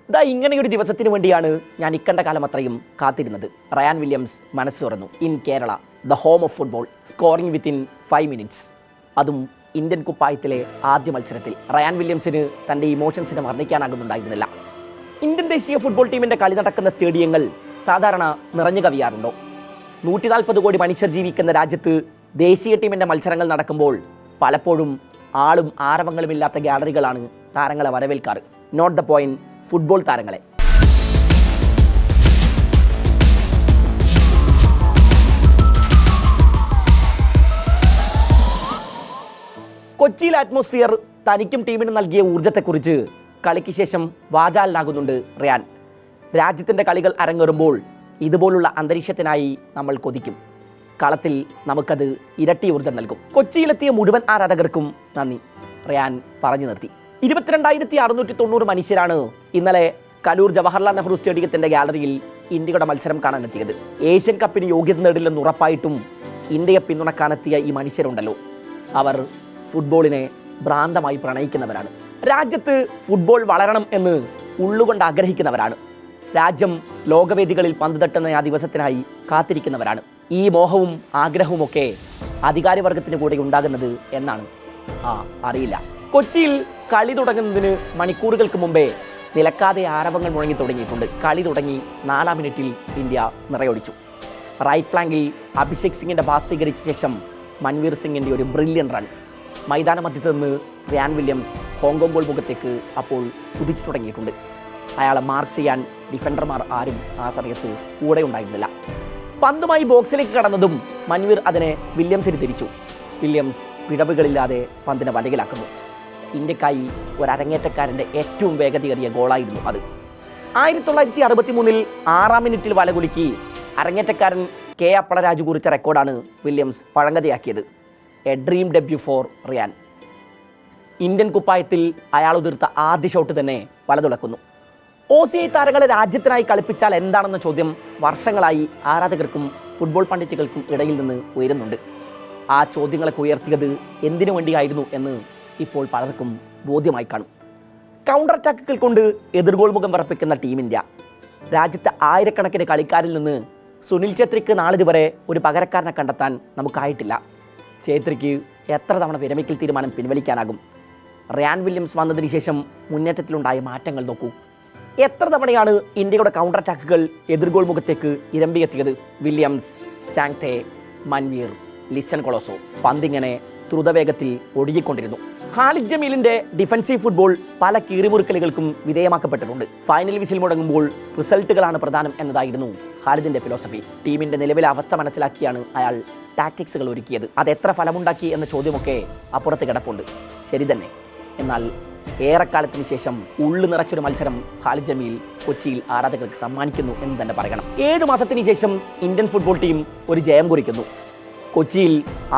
ഇങ്ങനെയൊരു ദിവസത്തിന് വേണ്ടിയാണ് ഞാൻ ഇക്കണ്ട കാലം അത്രയും കാത്തിരുന്നത്. റയാൻ വില്യംസ് മനസ്സ് തുറന്നു. In Kerala, the home of football, scoring within 5 minutes. അതും ഇന്ത്യൻ കുപ്പായത്തിലെ ആദ്യ മത്സരത്തിൽ. റയാൻ വില്യംസിന് തൻ്റെ ഇമോഷൻസിനെ വർണ്ണിക്കാനാകുന്നുണ്ടായിരുന്നില്ല. ഇന്ത്യൻ ദേശീയ ഫുട്ബോൾ ടീമിൻ്റെ കളി നടക്കുന്ന സ്റ്റേഡിയങ്ങൾ സാധാരണ നിറഞ്ഞു കവിയാറുണ്ടോ? 140 കോടി മനുഷ്യർ ജീവിക്കുന്ന രാജ്യത്ത് ദേശീയ ടീമിൻ്റെ മത്സരങ്ങൾ നടക്കുമ്പോൾ പലപ്പോഴും ആളും ആരവങ്ങളുമില്ലാത്ത ഗ്യാലറികളാണ് താരങ്ങളെ വരവേൽക്കാറ്. നോട്ട് ദ പോയിന്റ്, ഫുട്ബോൾ താരങ്ങളെ. കൊച്ചിയിലെ അറ്റ്മോസ്ഫിയർ തനിക്കും ടീമിനും നൽകിയ ഊർജ്ജത്തെക്കുറിച്ച് കളിക്ക് ശേഷം വാചാലനാകുന്നുണ്ട് റിയാൻ. രാജ്യത്തിൻ്റെ കളികൾ അരങ്ങേറുമ്പോൾ ഇതുപോലുള്ള അന്തരീക്ഷത്തിനായി നമ്മൾ കൊതിക്കും. കളത്തിൽ നമുക്കത് ഇരട്ടി ഊർജ്ജം നൽകും. കൊച്ചിയിലെത്തിയ മുഴുവൻ ആരാധകർക്കും നന്ദി, റിയാൻ പറഞ്ഞു നിർത്തി. 22,690 മനുഷ്യരാണ് ഇന്നലെ കലൂർ ജവഹർലാൽ നെഹ്റു സ്റ്റേഡിയത്തിൻ്റെ ഗാലറിയിൽ ഇന്ത്യയുടെ മത്സരം കാണാനെത്തിയത്. ഏഷ്യൻ കപ്പിന് യോഗ്യത നേടില്ലെന്ന് ഉറപ്പായിട്ടും ഇന്ത്യയെ പിന്തുണക്കാനെത്തിയ ഈ മനുഷ്യരുണ്ടല്ലോ, അവർ ഫുട്ബോളിനെ ഭ്രാന്തമായി പ്രണയിക്കുന്നവരാണ്. രാജ്യത്ത് ഫുട്ബോൾ വളരണം എന്ന് ഉള്ളുകൊണ്ട് ആഗ്രഹിക്കുന്നവരാണ്. രാജ്യം ലോകവേദികളിൽ പന്ത് തട്ടുന്ന ആ ദിവസത്തിനായി കാത്തിരിക്കുന്നവരാണ്. ഈ മോഹവും ആഗ്രഹവുമൊക്കെ അധികാരവർഗത്തിന് കൂടെ ഉണ്ടാകുന്നത് എന്നാണ് അറിയില്ല. കൊച്ചിയിൽ കളി തുടങ്ങുന്നതിന് മണിക്കൂറുകൾക്ക് മുമ്പേ നിലക്കാതെ ആരവങ്ങൾ മുഴങ്ങി തുടങ്ങിയിട്ടുണ്ട്. കളി തുടങ്ങി 4-ാം മിനിറ്റിൽ ഇന്ത്യ നിറയൊടിച്ചു. റൈറ്റ് ഫ്ലാങ്കിൽ അഭിഷേക് സിംഗിൻ്റെ പാസ് സ്വീകരിച്ച ശേഷം മൻവീർ സിംഗിൻ്റെ ഒരു ബ്രില്യൻ റൺ. മൈതാന മധ്യത്ത് നിന്ന് റിയാൻ വില്യംസ് ഹോങ്കോങ് ഗോൾ മുഖത്തേക്ക് അപ്പോൾ കുതിച്ചു തുടങ്ങിയിട്ടുണ്ട്. അയാളെ മാർക്ക് ചെയ്യാൻ ഡിഫൻഡർമാർ ആരും ആ സമയത്ത് കൂടെ ഉണ്ടായിരുന്നില്ല. പന്തുമായി ബോക്സിലേക്ക് കടന്നതും മൻവീർ അതിനെ വില്യംസിന് തിരിച്ചു. വില്യംസ് പിഴവുകളില്ലാതെ പന്തിനെ വലയിലാക്കുന്നു. ഇന്ത്യക്കായി ഒരു അരങ്ങേറ്റക്കാരൻ്റെ ഏറ്റവും വേഗതയേറിയ ഗോളായിരുന്നു അത്. 1963 6-ാം മിനിറ്റിൽ വലകുലുക്കി അരങ്ങേറ്റക്കാരൻ കെ അപ്പളരാജു കുറിച്ച റെക്കോർഡാണ് വില്യംസ് പഴങ്കഥയാക്കിയത്. A dream debut for Ryan. Indian കുപ്പായത്തിൽ അയാൾ ഉതിർത്ത ആദ്യ ഷോട്ട് തന്നെ വലതുളക്കുന്നു. OCI താരങ്ങളെ രാജ്യത്തിനായി കളിപ്പിച്ചാൽ എന്താണെന്ന ചോദ്യം വർഷങ്ങളായി ആരാധകർക്കും ഫുട്ബോൾ പണ്ഡിറ്റുകൾക്കും ഇടയിൽ നിന്ന് ഉയരുന്നുണ്ട്. ആ ചോദ്യങ്ങളൊക്കെ ഉയർത്തിയത് എന്തിനു വേണ്ടിയായിരുന്നു എന്ന് ഇപ്പോൾ പലർക്കും ബോധ്യമായി കാണും. കൗണ്ടർ അറ്റാക്കുകൾ കൊണ്ട് എതിർഗോൾ മുഖം വിറപ്പിക്കുന്ന ടീം ഇന്ത്യ. രാജ്യത്തെ ആയിരക്കണക്കിന് കളിക്കാരിൽ നിന്ന് സുനിൽ ഛേത്രിക്ക് നാളിതുവരെ ഒരു പകരക്കാരനെ കണ്ടെത്താൻ നമുക്കായിട്ടില്ല. ഛേത്രിക്ക് എത്ര തവണ വിരമിക്കൽ തീരുമാനം പിൻവലിക്കാനാകും? റിയാൻ വില്യംസ് വന്നതിന് ശേഷം മുന്നേറ്റത്തിലുണ്ടായ മാറ്റങ്ങൾ നോക്കൂ. എത്ര തവണയാണ് ഇന്ത്യയുടെ കൗണ്ടർ അറ്റാക്കുകൾ എതിർഗോൾ മുഖത്തേക്ക് ഇരമ്പിയെത്തിയത്? വില്യംസ്, ചാങ്തെ, മൻവീർ, ലിസ്റ്റൻ കൊളോസോ. പന്തിങ്ങനെ ദ്രുതവേഗത്തിൽ ഒഴുകിക്കൊണ്ടിരുന്നു. ഖാലിദ് ജമീലിൻ്റെ ഡിഫൻസീവ് ഫുട്ബോൾ പല കീറിമുറുക്കലുകൾക്കും വിധേയമാക്കപ്പെട്ടിട്ടുണ്ട്. ഫൈനൽ വിസിൽ മുടങ്ങുമ്പോൾ റിസൾട്ടുകളാണ് പ്രധാനം എന്നതായിരുന്നു ഖാലിദിൻ്റെ ഫിലോസഫി. ടീമിൻ്റെ നിലവിലെ അവസ്ഥ മനസ്സിലാക്കിയാണ് അയാൾ ടാക്ടിക്സുകൾ ഒരുക്കിയത്. അത് എത്ര ഫലമുണ്ടാക്കി എന്ന ചോദ്യമൊക്കെ അപ്പുറത്ത് കിടപ്പുണ്ട്. ശരി തന്നെ. എന്നാൽ ഏറെക്കാലത്തിന് ശേഷം ഉള്ളു നിറച്ചൊരു മത്സരം ഖാലിദ് ജമീൽ കൊച്ചിയിൽ ആരാധകർക്ക് സമ്മാനിക്കുന്നു എന്ന് തന്നെ പറയണം. 7 മാസത്തിന് ശേഷം ഇന്ത്യൻ ഫുട്ബോൾ ടീം ഒരു ജയം കുറിക്കുന്നു. കൊച്ചിയിൽ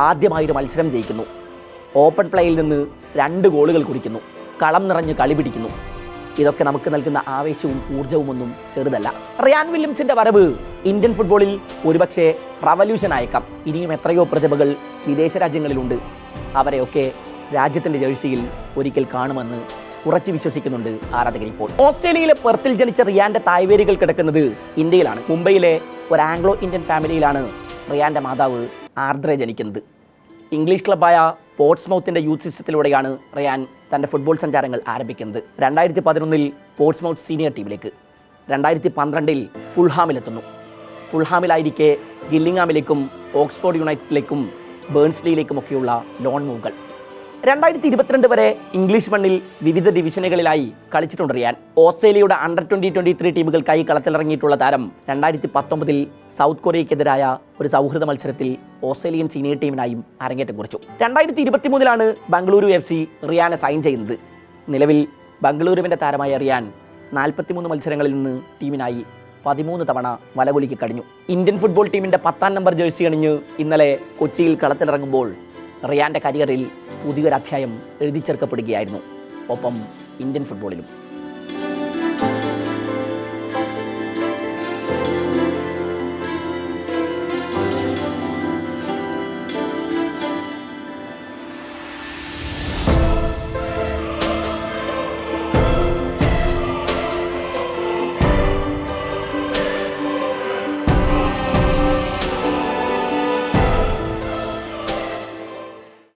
ആദ്യമായൊരു മത്സരം ജയിക്കുന്നു. ഓപ്പൺ പ്ലേയിൽ നിന്ന് 2 ഗോളുകൾ കുറിക്കുന്നു. കളം നിറഞ്ഞ് കളി പിടിക്കുന്നു. ഇതൊക്കെ നമുക്ക് നൽകുന്ന ആവേശവും ഊർജ്ജവും ഒന്നും ചെറുതല്ല. റിയാൻ വില്യംസിൻ്റെ വരവ് ഇന്ത്യൻ ഫുട്ബോളിൽ ഒരുപക്ഷെ റവല്യൂഷൻ ആയേക്കാം. ഇനിയും എത്രയോ പ്രതിഭകൾ വിദേശ രാജ്യങ്ങളിലുണ്ട്. അവരെയൊക്കെ രാജ്യത്തിൻ്റെ ജേഴ്സിയിൽ ഒരിക്കൽ കാണുമെന്ന് ഉറച്ചു വിശ്വസിക്കുന്നുണ്ട് ആരാധകർ. ഇപ്പോൾ ഓസ്ട്രേലിയയിലെ പെർത്തിൽ ജനിച്ച റിയാൻ്റെ തായ്വേരുകൾ കിടക്കുന്നത് ഇന്ത്യയിലാണ്. മുംബൈയിലെ ഒരു ആംഗ്ലോ ഇന്ത്യൻ ഫാമിലിയിലാണ് റിയാൻ്റെ മാതാവ് ആർദ്ര ജനിക്കുന്നത്. ഇംഗ്ലീഷ് ക്ലബ്ബായ പോർട്സ്മൗത്തിൻ്റെ യൂത്ത് സിസ്റ്റത്തിലൂടെയാണ് റിയാൻ തൻ്റെ ഫുട്ബോൾ സഞ്ചാരങ്ങൾ ആരംഭിക്കുന്നത്. 2011 പോർട്സ്മൗത്ത് സീനിയർ ടീമിലേക്ക്, 2012 ഫുൾഹാമിലെത്തുന്നു. ഫുൾഹാമിലായിരിക്കെ ഗില്ലിങ്ങാമിലേക്കും ഓക്സ്ഫോർഡ് യുണൈറ്റഡിലേക്കും ബേൺസ്ലിയിലേക്കുമൊക്കെയുള്ള ലോൺ മൂവുകൾ. 2022 വരെ ഇംഗ്ലീഷ് മണ്ണിൽ വിവിധ ഡിവിഷനുകളിലായി കളിച്ചിട്ടുണ്ട് റിയാൻ. ഓസ്ട്രേലിയയുടെ അണ്ടർ 20-23 ടീമുകൾക്കായി കളത്തിലിറങ്ങിയിട്ടുള്ള താരം 2019 സൗത്ത് കൊറിയയ്ക്കെതിരായ ഒരു സൗഹൃദ മത്സരത്തിൽ ഓസ്ട്രേലിയൻ സീനിയർ ടീമിനായും അരങ്ങേറ്റം കുറിച്ചു. 2023 ബംഗളൂരു FC റിയാനെ സൈൻ ചെയ്യുന്നത്. നിലവിൽ ബംഗളൂരുവിൻ്റെ താരമായ റിയാൻ 43 മത്സരങ്ങളിൽ നിന്ന് ടീമിനായി 13 തവണ വലകുലുക്കി കഴിഞ്ഞു. ഇന്ത്യൻ ഫുട്ബോൾ ടീമിൻ്റെ 10-ാം നമ്പർ ജേഴ്സി അണിഞ്ഞ് ഇന്നലെ കൊച്ചിയിൽ കളത്തിലിറങ്ങുമ്പോൾ റിയാൻ്റെ കരിയറിൽ പുതിയൊരു അധ്യായം എഴുതി ചേർക്കപ്പെടുകയായിരുന്നു. ഒപ്പം ഇന്ത്യൻ ഫുട്ബോളിലും.